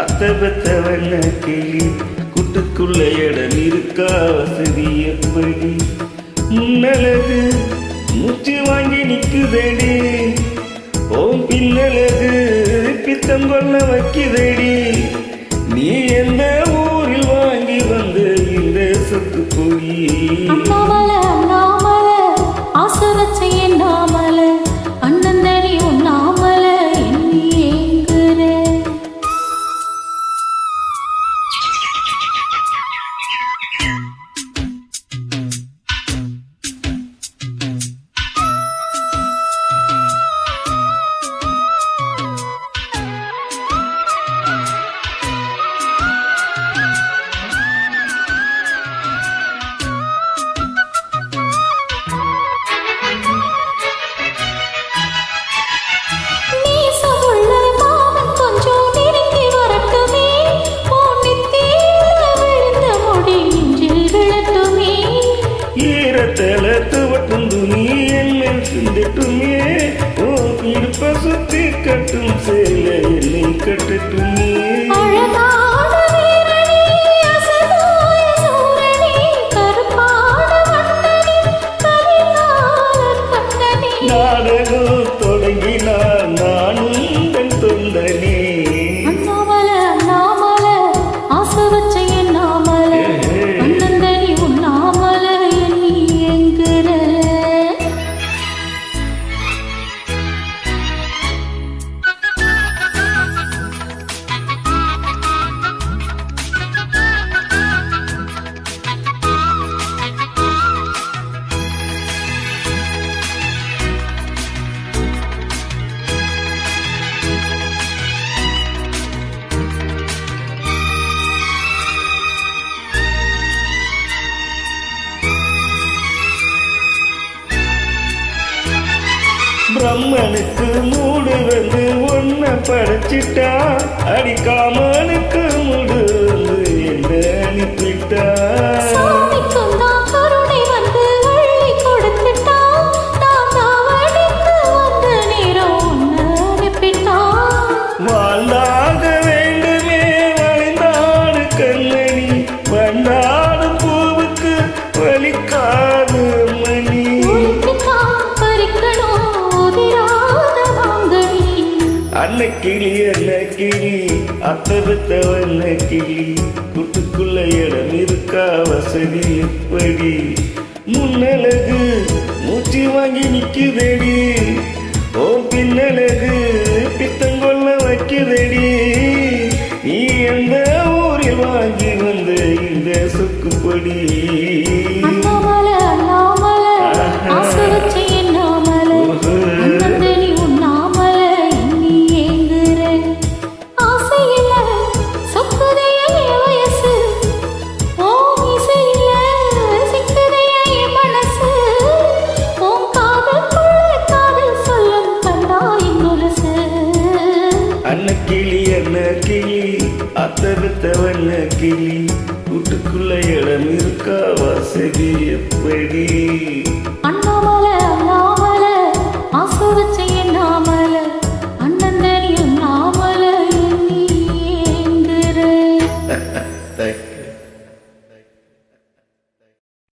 அத்தை பெத்த வண்ண கிளி கூட்டுக்குள்ள இடம் இருக்கா வசதி எப்படி முன்னழகு மூச்சு வாங்கி நிக்குதடி ஓம் பின்னழகு பித்தம் கொள்ள வைக்குதடி நீ எந்த ஊரில் வாங்கி வந்த இந்த சொத்து போய் ஆசை வச்ச என்னாமல அண்ணன் தனி உண்ணாமல எண்ணி ஏங்குற சுத்தி கட்டும் சேல என்னை கட்டட்டுமே நாடகம் தொடங்கினார் நானும் தன் தொண்டனே பிரம்மனுக்கு மூடு வந்து ஒன்ன படைச்சிட்டா அடிக்காமனுக்கு மூடு வந்து என்ன அனுப்பிட்டா வாழ்ந்தாக வேண்டுமே வளைந்தாடு கண்ணணி வண்டாடு பூவுக்கு வலிக்காது மணி அன்ன கிளி அத்தை பெத்த வண்ண கிளி கூட்டுக்குள்ள இடம் இருக்கா வசதி எப்படி முன்னழகு மூச்சு வாங்கி நிக்குதடி ஓ பின்னழகு பித்தங்கொள்ள வைக்குதடி நீ எந்த ஊரில் வாங்கி வந்த இந்த சொக்குப்படி அன்ன கிளி அத்தை பெத்த வண்ண கிளி கூட்டுக்குள்ள இடம் இருக்கா வசதி எப்படி